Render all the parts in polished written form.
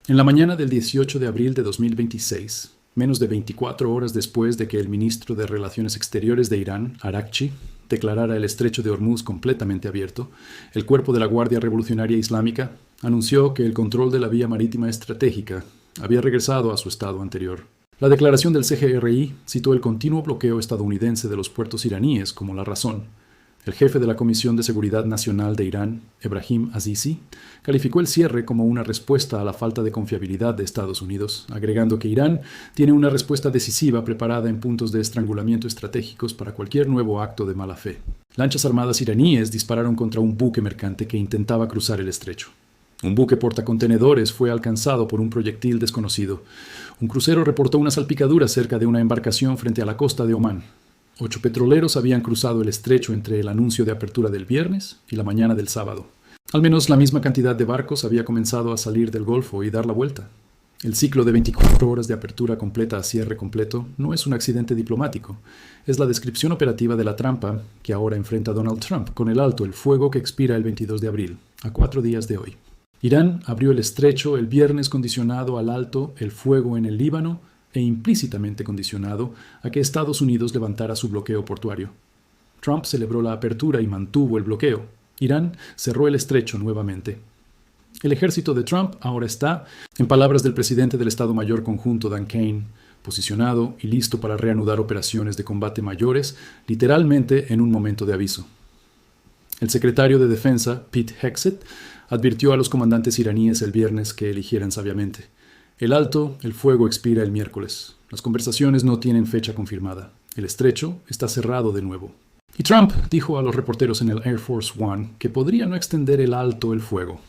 En la mañana del 18 de abril de 2026, menos de 24 horas después de que el ministro de Relaciones Exteriores de Irán, Araghchi, declarara el estrecho de Hormuz completamente abierto, el cuerpo de la Guardia Revolucionaria Islámica anunció que el control de la vía marítima estratégica había regresado a su estado anterior. La declaración del CGRI citó el continuo bloqueo estadounidense de los puertos iraníes como la razón. El jefe de la Comisión de Seguridad Nacional de Irán, Ebrahim Azizi, calificó el cierre como una respuesta a la falta de confiabilidad de Estados Unidos, agregando que Irán tiene una respuesta decisiva preparada en puntos de estrangulamiento estratégicos para cualquier nuevo acto de mala fe. Lanchas armadas iraníes dispararon contra un buque mercante que intentaba cruzar el estrecho. Un buque portacontenedores fue alcanzado por un proyectil desconocido. Un crucero reportó una salpicadura cerca de una embarcación frente a la costa de Omán. 8 petroleros habían cruzado el estrecho entre el anuncio de apertura del viernes y la mañana del sábado. Al menos la misma cantidad de barcos había comenzado a salir del Golfo y dar la vuelta. El ciclo de 24 horas de apertura completa a cierre completo no es un accidente diplomático. Es la descripción operativa de la trampa que ahora enfrenta Donald Trump con el alto el fuego que expira el 22 de abril, a 4 días de hoy. Irán abrió el estrecho el viernes condicionado al alto el fuego en el Líbano e implícitamente condicionado a que Estados Unidos levantara su bloqueo portuario. Trump celebró la apertura y mantuvo el bloqueo. Irán cerró el estrecho nuevamente. El ejército de Trump ahora está, en palabras del presidente del Estado Mayor Conjunto Dan Kane, posicionado y listo para reanudar operaciones de combate mayores, literalmente en un momento de aviso. El secretario de Defensa, Pete Hegseth, advirtió a los comandantes iraníes el viernes que eligieran sabiamente. El alto, el fuego expira el miércoles. Las conversaciones no tienen fecha confirmada. El estrecho está cerrado de nuevo. Y Trump dijo a los reporteros en el Air Force One que podría no extender el alto el fuego.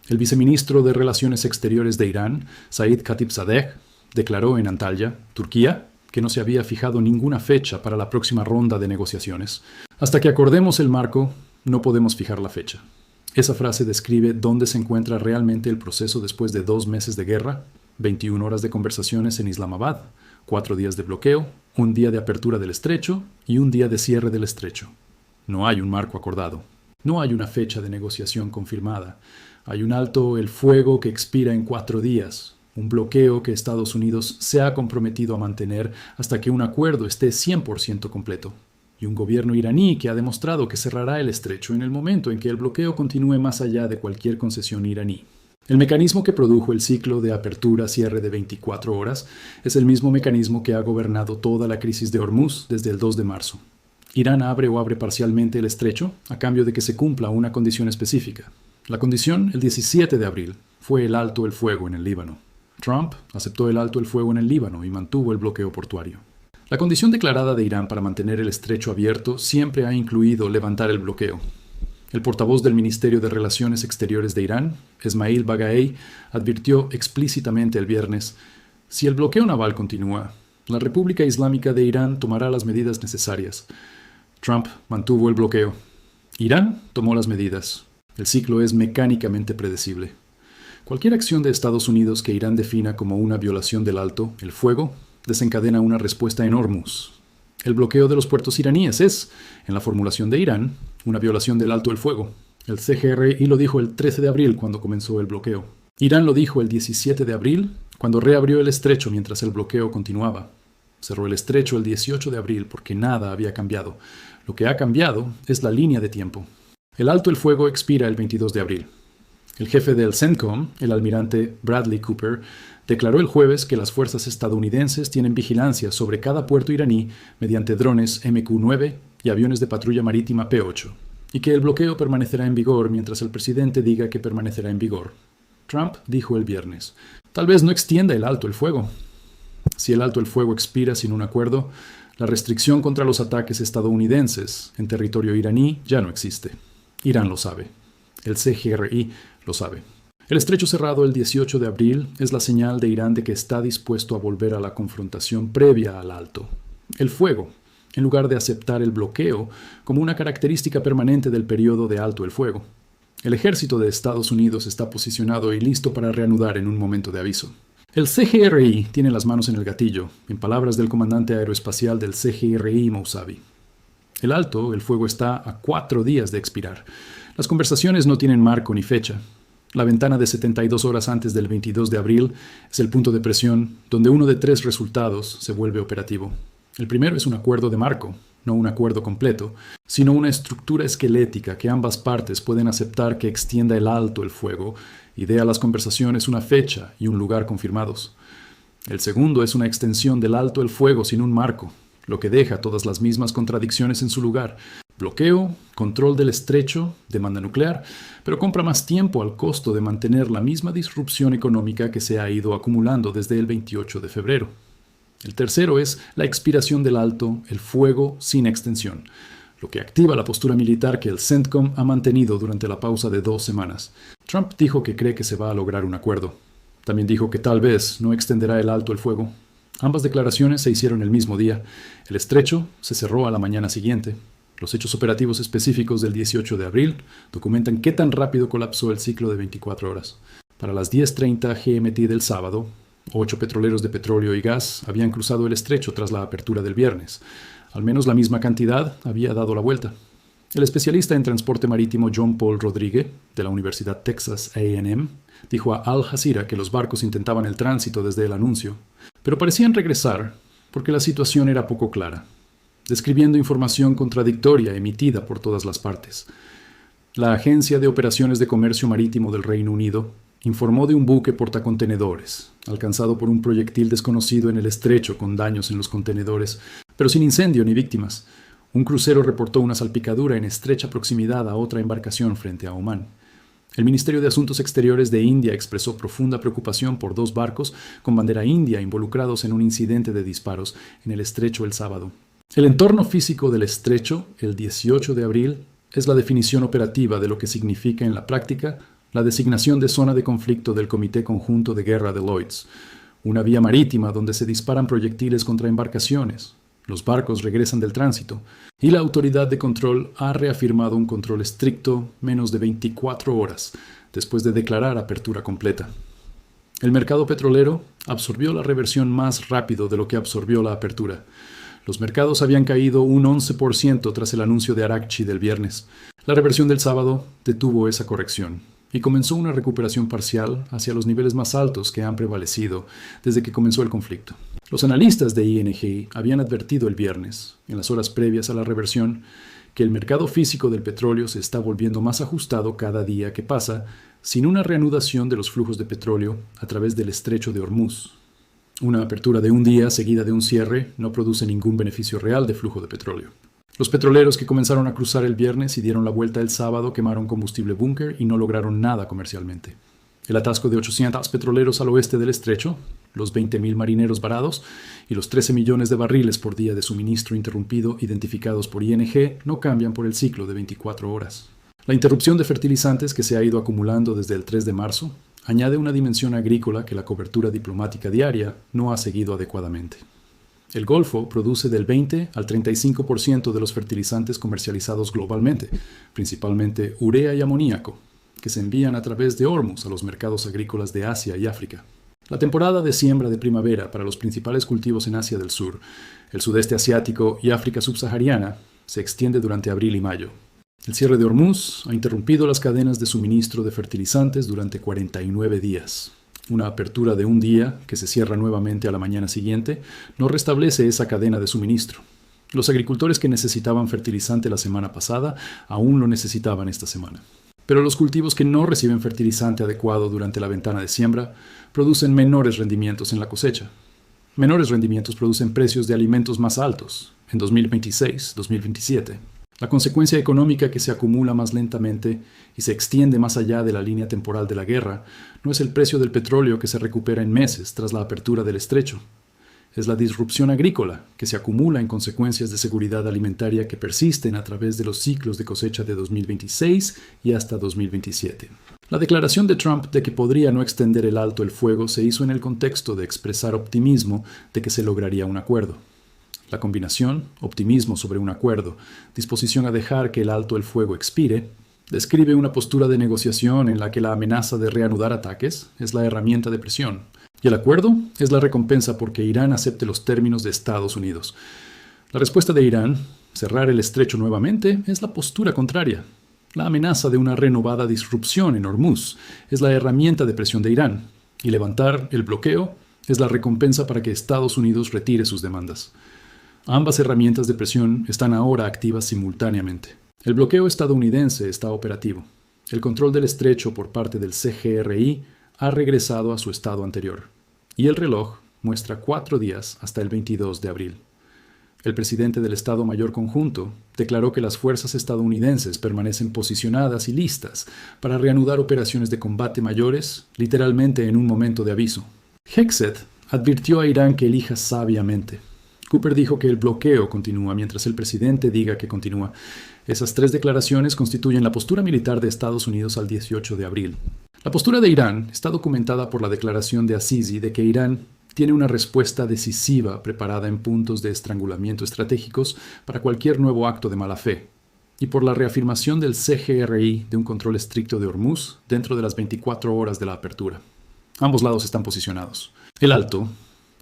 El viceministro de Relaciones Exteriores de Irán, Said Khatibzadeh, declaró en Antalya, Turquía, que no se había fijado ninguna fecha para la próxima ronda de negociaciones. Hasta que acordemos el marco, no podemos fijar la fecha. Esa frase describe dónde se encuentra realmente el proceso después de 2 meses de guerra, 21 horas de conversaciones en Islamabad, 4 días de bloqueo, 1 día de apertura del estrecho y 1 día de cierre del estrecho. No hay un marco acordado. No hay una fecha de negociación confirmada. Hay un alto el fuego que expira en 4 días, un bloqueo que Estados Unidos se ha comprometido a mantener hasta que un acuerdo esté 100% completo. Y un gobierno iraní que ha demostrado que cerrará el estrecho en el momento en que el bloqueo continúe más allá de cualquier concesión iraní. El mecanismo que produjo el ciclo de apertura-cierre de 24 horas es el mismo mecanismo que ha gobernado toda la crisis de Hormuz desde el 2 de marzo. Irán abre o abre parcialmente el estrecho a cambio de que se cumpla una condición específica. La condición, el 17 de abril, fue el alto el fuego en el Líbano. Trump aceptó el alto el fuego en el Líbano y mantuvo el bloqueo portuario. La condición declarada de Irán para mantener el estrecho abierto siempre ha incluido levantar el bloqueo. El portavoz del Ministerio de Relaciones Exteriores de Irán, Esmail Bagaei, advirtió explícitamente el viernes: si el bloqueo naval continúa, la República Islámica de Irán tomará las medidas necesarias. Trump mantuvo el bloqueo. Irán tomó las medidas. El ciclo es mecánicamente predecible. Cualquier acción de Estados Unidos que Irán defina como una violación del alto, el fuego, desencadena una respuesta en Hormuz. El bloqueo de los puertos iraníes es, en la formulación de Irán, una violación del alto el fuego. El CGRI lo dijo el 13 de abril cuando comenzó el bloqueo. Irán lo dijo el 17 de abril cuando reabrió el estrecho mientras el bloqueo continuaba. Cerró el estrecho el 18 de abril porque nada había cambiado. Lo que ha cambiado es la línea de tiempo. El alto el fuego expira el 22 de abril. El jefe del CENTCOM, el almirante Bradley Cooper, declaró el jueves que las fuerzas estadounidenses tienen vigilancia sobre cada puerto iraní mediante drones MQ-9 y aviones de patrulla marítima P-8, y que el bloqueo permanecerá en vigor mientras el presidente diga que permanecerá en vigor. Trump dijo el viernes: tal vez no extienda el alto el fuego. Si el alto el fuego expira sin un acuerdo, la restricción contra los ataques estadounidenses en territorio iraní ya no existe. Irán lo sabe. El CGRI lo sabe. El estrecho cerrado el 18 de abril es la señal de Irán de que está dispuesto a volver a la confrontación previa al alto. El fuego, en lugar de aceptar el bloqueo como una característica permanente del periodo de alto el fuego. El ejército de Estados Unidos está posicionado y listo para reanudar en un momento de aviso. El CGRI tiene las manos en el gatillo, en palabras del comandante aeroespacial del CGRI Mousavi. El alto el fuego está a 4 días de expirar. Las conversaciones no tienen marco ni fecha. La ventana de 72 horas antes del 22 de abril es el punto de presión donde uno de 3 resultados se vuelve operativo. El primero es un acuerdo de marco, no un acuerdo completo, sino una estructura esquelética que ambas partes pueden aceptar que extienda el alto el fuego y dé a las conversaciones una fecha y un lugar confirmados. El segundo es una extensión del alto el fuego sin un marco, lo que deja todas las mismas contradicciones en su lugar. Bloqueo, control del estrecho, demanda nuclear, pero compra más tiempo al costo de mantener la misma disrupción económica que se ha ido acumulando desde el 28 de febrero. El tercero es la expiración del alto, el fuego sin extensión, lo que activa la postura militar que el CENTCOM ha mantenido durante la pausa de 2 semanas. Trump dijo que cree que se va a lograr un acuerdo. También dijo que tal vez no extenderá el alto el fuego. Ambas declaraciones se hicieron el mismo día. El estrecho se cerró a la mañana siguiente. Los hechos operativos específicos del 18 de abril documentan qué tan rápido colapsó el ciclo de 24 horas. Para las 10:30 GMT del sábado, 8 petroleros de petróleo y gas habían cruzado el estrecho tras la apertura del viernes. Al menos la misma cantidad había dado la vuelta. El especialista en transporte marítimo John Paul Rodríguez, de la Universidad Texas A&M, dijo a Al Jazeera que los barcos intentaban el tránsito desde el anuncio, pero parecían regresar porque la situación era poco clara, describiendo información contradictoria emitida por todas las partes. La Agencia de Operaciones de Comercio Marítimo del Reino Unido informó de un buque portacontenedores, alcanzado por un proyectil desconocido en el estrecho con daños en los contenedores, pero sin incendio ni víctimas. Un crucero reportó una salpicadura en estrecha proximidad a otra embarcación frente a Omán. El Ministerio de Asuntos Exteriores de India expresó profunda preocupación por 2 barcos con bandera india involucrados en un incidente de disparos en el estrecho el sábado. El entorno físico del estrecho, el 18 de abril, es la definición operativa de lo que significa en la práctica la designación de zona de conflicto del Comité Conjunto de Guerra de Lloyd's, una vía marítima donde se disparan proyectiles contra embarcaciones. Los barcos regresan del tránsito y la autoridad de control ha reafirmado un control estricto menos de 24 horas después de declarar apertura completa. El mercado petrolero absorbió la reversión más rápido de lo que absorbió la apertura. Los mercados habían caído un 11% tras el anuncio de Aracchi del viernes. La reversión del sábado detuvo esa corrección y comenzó una recuperación parcial hacia los niveles más altos que han prevalecido desde que comenzó el conflicto. Los analistas de ING habían advertido el viernes, en las horas previas a la reversión, que el mercado físico del petróleo se está volviendo más ajustado cada día que pasa, sin una reanudación de los flujos de petróleo a través del estrecho de Hormuz. Una apertura de un día seguida de un cierre no produce ningún beneficio real de flujo de petróleo. Los petroleros que comenzaron a cruzar el viernes y dieron la vuelta el sábado quemaron combustible búnker y no lograron nada comercialmente. El atasco de 800 petroleros al oeste del estrecho, los 20.000 marineros varados y los 13 millones de barriles por día de suministro interrumpido identificados por ING no cambian por el ciclo de 24 horas. La interrupción de fertilizantes que se ha ido acumulando desde el 3 de marzo añade una dimensión agrícola que la cobertura diplomática diaria no ha seguido adecuadamente. El Golfo produce del 20 al 35% de los fertilizantes comercializados globalmente, principalmente urea y amoníaco, que se envían a través de Hormuz a los mercados agrícolas de Asia y África. La temporada de siembra de primavera para los principales cultivos en Asia del Sur, el sudeste asiático y África subsahariana se extiende durante abril y mayo. El cierre de Hormuz ha interrumpido las cadenas de suministro de fertilizantes durante 49 días. Una apertura de un día, que se cierra nuevamente a la mañana siguiente, no restablece esa cadena de suministro. Los agricultores que necesitaban fertilizante la semana pasada aún lo necesitaban esta semana. Pero los cultivos que no reciben fertilizante adecuado durante la ventana de siembra producen menores rendimientos en la cosecha. Menores rendimientos producen precios de alimentos más altos en 2026-2027. La consecuencia económica que se acumula más lentamente y se extiende más allá de la línea temporal de la guerra no es el precio del petróleo que se recupera en meses tras la apertura del estrecho. Es la disrupción agrícola que se acumula en consecuencias de seguridad alimentaria que persisten a través de los ciclos de cosecha de 2026 y hasta 2027. La declaración de Trump de que podría no extender el alto el fuego se hizo en el contexto de expresar optimismo de que se lograría un acuerdo. La combinación, optimismo sobre un acuerdo, disposición a dejar que el alto el fuego expire, describe una postura de negociación en la que la amenaza de reanudar ataques es la herramienta de presión, y el acuerdo es la recompensa porque Irán acepte los términos de Estados Unidos. La respuesta de Irán, cerrar el estrecho nuevamente, es la postura contraria. La amenaza de una renovada disrupción en Hormuz es la herramienta de presión de Irán, y levantar el bloqueo es la recompensa para que Estados Unidos retire sus demandas. Ambas herramientas de presión están ahora activas simultáneamente. El bloqueo estadounidense está operativo. El control del estrecho por parte del CGRI ha regresado a su estado anterior, y el reloj muestra 4 días hasta el 22 de abril. El presidente del Estado Mayor Conjunto declaró que las fuerzas estadounidenses permanecen posicionadas y listas para reanudar operaciones de combate mayores, literalmente en un momento de aviso. Hegseth advirtió a Irán que elija sabiamente. Cooper dijo que el bloqueo continúa mientras el presidente diga que continúa. Esas 3 declaraciones constituyen la postura militar de Estados Unidos al 18 de abril. La postura de Irán está documentada por la declaración de Azizi de que Irán tiene una respuesta decisiva preparada en puntos de estrangulamiento estratégicos para cualquier nuevo acto de mala fe, y por la reafirmación del CGRI de un control estricto de Hormuz dentro de las 24 horas de la apertura. Ambos lados están posicionados. El alto,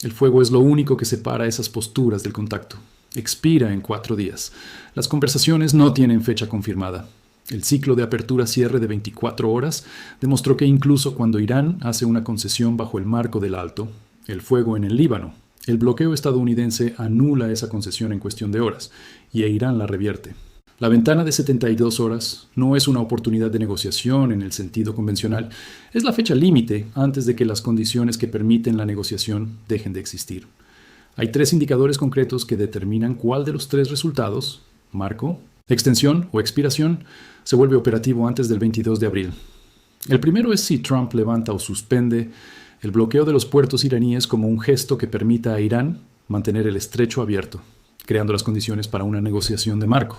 el fuego es lo único que separa esas posturas del contacto. Expira en 4 días. Las conversaciones no tienen fecha confirmada. El ciclo de apertura-cierre de 24 horas demostró que incluso cuando Irán hace una concesión bajo el marco del alto, el fuego en el Líbano, el bloqueo estadounidense anula esa concesión en cuestión de horas, y Irán la revierte. La ventana de 72 horas no es una oportunidad de negociación en el sentido convencional, es la fecha límite antes de que las condiciones que permiten la negociación dejen de existir. Hay 3 indicadores concretos que determinan cuál de los 3 resultados, marco, extensión o expiración, se vuelve operativo antes del 22 de abril. El primero es si Trump levanta o suspende el bloqueo de los puertos iraníes como un gesto que permita a Irán mantener el estrecho abierto, creando las condiciones para una negociación de marco.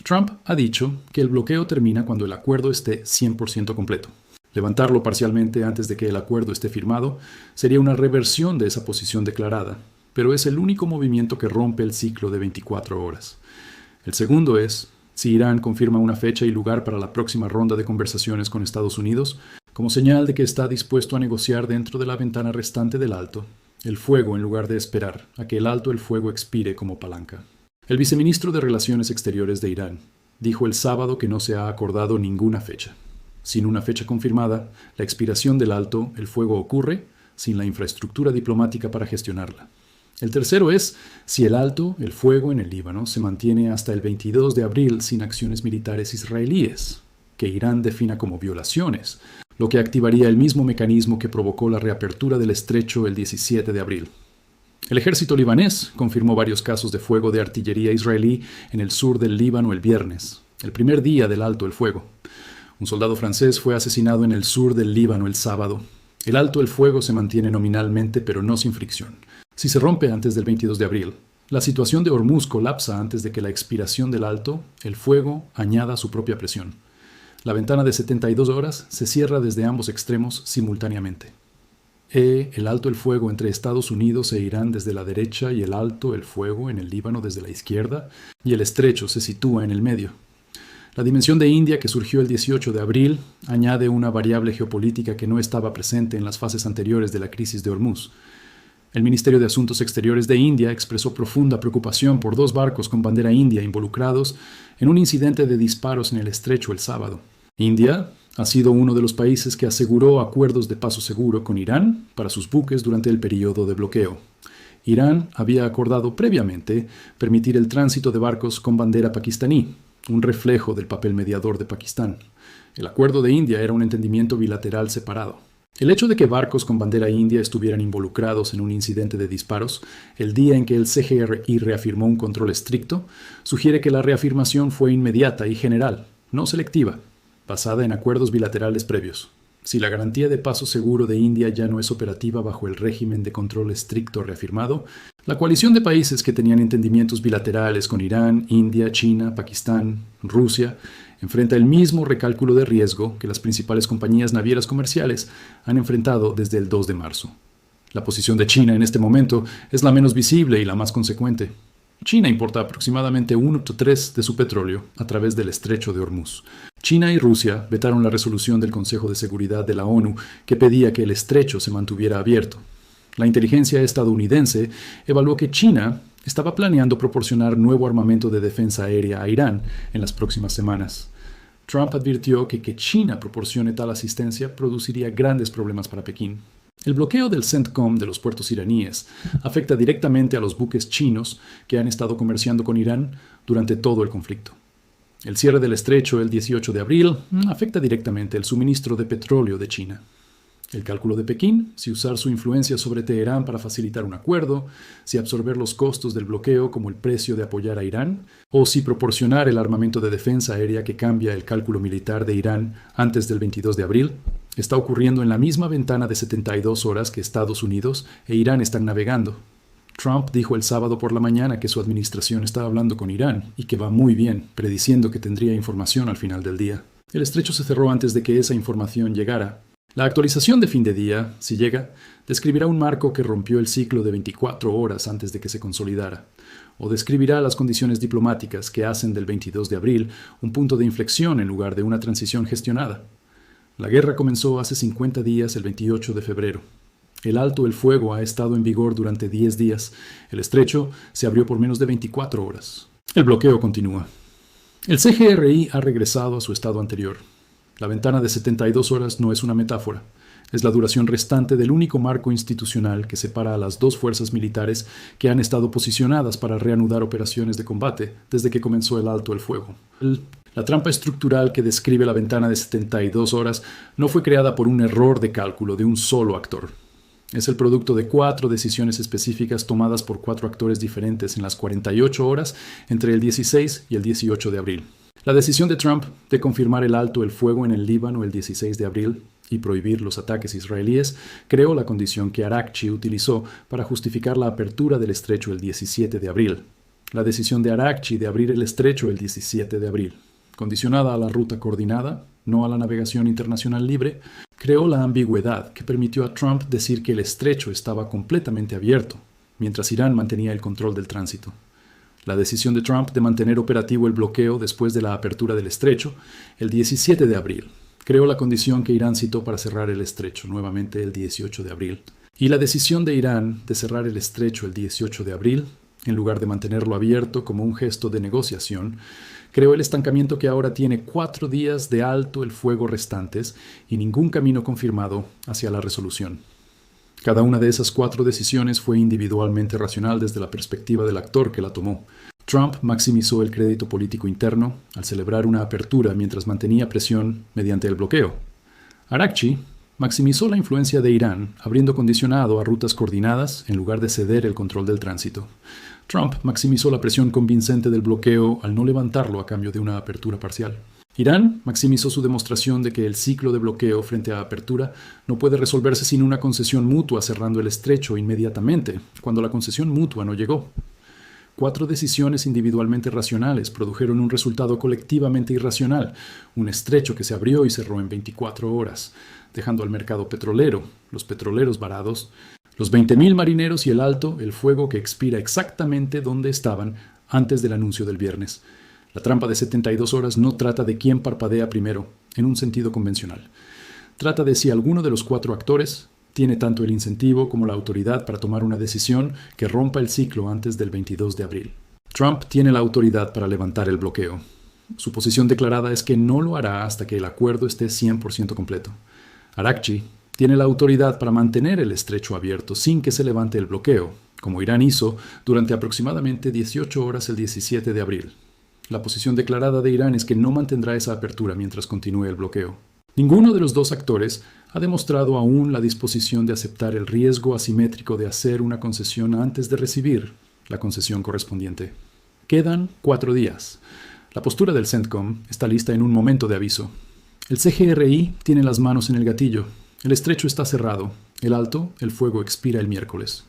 Trump ha dicho que el bloqueo termina cuando el acuerdo esté 100% completo. Levantarlo parcialmente antes de que el acuerdo esté firmado sería una reversión de esa posición declarada, pero es el único movimiento que rompe el ciclo de 24 horas. El segundo es si Irán confirma una fecha y lugar para la próxima ronda de conversaciones con Estados Unidos, como señal de que está dispuesto a negociar dentro de la ventana restante del alto, el fuego en lugar de esperar a que el alto el fuego expire como palanca. El viceministro de Relaciones Exteriores de Irán dijo el sábado que no se ha acordado ninguna fecha. Sin una fecha confirmada, la expiración del alto el fuego ocurre sin la infraestructura diplomática para gestionarla. El tercero es si el alto el fuego en el Líbano se mantiene hasta el 22 de abril sin acciones militares israelíes, que Irán defina como violaciones, lo que activaría el mismo mecanismo que provocó la reapertura del estrecho el 17 de abril. El ejército libanés confirmó varios casos de fuego de artillería israelí en el sur del Líbano el viernes, el primer día del alto el fuego. Un soldado francés fue asesinado en el sur del Líbano el sábado. El alto el fuego se mantiene nominalmente, pero no sin fricción. Si se rompe antes del 22 de abril, la situación de Hormuz colapsa antes de que la expiración del alto el fuego añada su propia presión. La ventana de 72 horas se cierra desde ambos extremos simultáneamente. El alto el fuego entre Estados Unidos e Irán desde la derecha y el alto el fuego en el Líbano desde la izquierda, y el estrecho se sitúa en el medio. La dimensión de India, que surgió el 18 de abril, añade una variable geopolítica que no estaba presente en las fases anteriores de la crisis de Hormuz. El Ministerio de Asuntos Exteriores de India expresó profunda preocupación por 2 barcos con bandera india involucrados en un incidente de disparos en el estrecho el sábado. India ha sido uno de los países que aseguró acuerdos de paso seguro con Irán para sus buques durante el periodo de bloqueo. Irán había acordado previamente permitir el tránsito de barcos con bandera pakistaní, un reflejo del papel mediador de Pakistán. El acuerdo de India era un entendimiento bilateral separado. El hecho de que barcos con bandera india estuvieran involucrados en un incidente de disparos, el día en que el CGRI reafirmó un control estricto, sugiere que la reafirmación fue inmediata y general, no selectiva, basada en acuerdos bilaterales previos. Si la garantía de paso seguro de India ya no es operativa bajo el régimen de control estricto reafirmado, la coalición de países que tenían entendimientos bilaterales con Irán, India, China, Pakistán, Rusia, enfrenta el mismo recálculo de riesgo que las principales compañías navieras comerciales han enfrentado desde el 2 de marzo. La posición de China en este momento es la menos visible y la más consecuente. China importa aproximadamente 1/3 de su petróleo a través del estrecho de Hormuz. China y Rusia vetaron la resolución del Consejo de Seguridad de la ONU que pedía que el estrecho se mantuviera abierto. La inteligencia estadounidense evaluó que China estaba planeando proporcionar nuevo armamento de defensa aérea a Irán en las próximas semanas. Trump advirtió que China proporcione tal asistencia produciría grandes problemas para Pekín. El bloqueo del CENTCOM de los puertos iraníes afecta directamente a los buques chinos que han estado comerciando con Irán durante todo el conflicto. El cierre del estrecho el 18 de abril afecta directamente el suministro de petróleo de China. El cálculo de Pekín, si usar su influencia sobre Teherán para facilitar un acuerdo, si absorber los costos del bloqueo como el precio de apoyar a Irán, o si proporcionar el armamento de defensa aérea que cambia el cálculo militar de Irán antes del 22 de abril, está ocurriendo en la misma ventana de 72 horas que Estados Unidos e Irán están navegando. Trump dijo el sábado por la mañana que su administración está hablando con Irán y que va muy bien, prediciendo que tendría información al final del día. El estrecho se cerró antes de que esa información llegara. La actualización de fin de día, si llega, describirá un marco que rompió el ciclo de 24 horas antes de que se consolidara, o describirá las condiciones diplomáticas que hacen del 22 de abril un punto de inflexión en lugar de una transición gestionada. La guerra comenzó hace 50 días el 28 de febrero. El alto el fuego ha estado en vigor durante 10 días. El estrecho se abrió por menos de 24 horas. El bloqueo continúa. El CGRI ha regresado a su estado anterior. La ventana de 72 horas no es una metáfora. Es la duración restante del único marco institucional que separa a las dos fuerzas militares que han estado posicionadas para reanudar operaciones de combate desde que comenzó el alto el fuego. La trampa estructural que describe la ventana de 72 horas no fue creada por un error de cálculo de un solo actor. Es el producto de 4 decisiones específicas tomadas por 4 actores diferentes en las 48 horas entre el 16 y el 18 de abril. La decisión de Trump de confirmar el alto el fuego en el Líbano el 16 de abril y prohibir los ataques israelíes creó la condición que Araghchi utilizó para justificar la apertura del estrecho el 17 de abril. La decisión de Araghchi de abrir el estrecho el 17 de abril, condicionada a la ruta coordinada, no a la navegación internacional libre, creó la ambigüedad que permitió a Trump decir que el estrecho estaba completamente abierto, mientras Irán mantenía el control del tránsito. La decisión de Trump de mantener operativo el bloqueo después de la apertura del estrecho, el 17 de abril, creó la condición que Irán citó para cerrar el estrecho, nuevamente el 18 de abril. Y la decisión de Irán de cerrar el estrecho el 18 de abril, en lugar de mantenerlo abierto como un gesto de negociación, creó el estancamiento que ahora tiene 4 días de alto el fuego restantes y ningún camino confirmado hacia la resolución. Cada una de esas 4 decisiones fue individualmente racional desde la perspectiva del actor que la tomó. Trump maximizó el crédito político interno al celebrar una apertura mientras mantenía presión mediante el bloqueo. Araghchi maximizó la influencia de Irán abriendo condicionado a rutas coordinadas en lugar de ceder el control del tránsito. Trump maximizó la presión convincente del bloqueo al no levantarlo a cambio de una apertura parcial. Irán maximizó su demostración de que el ciclo de bloqueo frente a apertura no puede resolverse sin una concesión mutua cerrando el estrecho inmediatamente, cuando la concesión mutua no llegó. 4 decisiones individualmente racionales produjeron un resultado colectivamente irracional, un estrecho que se abrió y cerró en 24 horas, dejando al mercado petrolero, los petroleros varados, los 20.000 marineros y el alto el fuego que expira exactamente donde estaban antes del anuncio del viernes. La trampa de 72 horas no trata de quién parpadea primero, en un sentido convencional. Trata de si alguno de los 4 actores tiene tanto el incentivo como la autoridad para tomar una decisión que rompa el ciclo antes del 22 de abril. Trump tiene la autoridad para levantar el bloqueo. Su posición declarada es que no lo hará hasta que el acuerdo esté 100% completo. Araghchi tiene la autoridad para mantener el estrecho abierto sin que se levante el bloqueo, como Irán hizo durante aproximadamente 18 horas el 17 de abril. La posición declarada de Irán es que no mantendrá esa apertura mientras continúe el bloqueo. Ninguno de los 2 actores ha demostrado aún la disposición de aceptar el riesgo asimétrico de hacer una concesión antes de recibir la concesión correspondiente. Quedan 4 días. La postura del CENTCOM está lista en un momento de aviso. El CGRI tiene las manos en el gatillo. El estrecho está cerrado. El alto, el fuego expira el miércoles.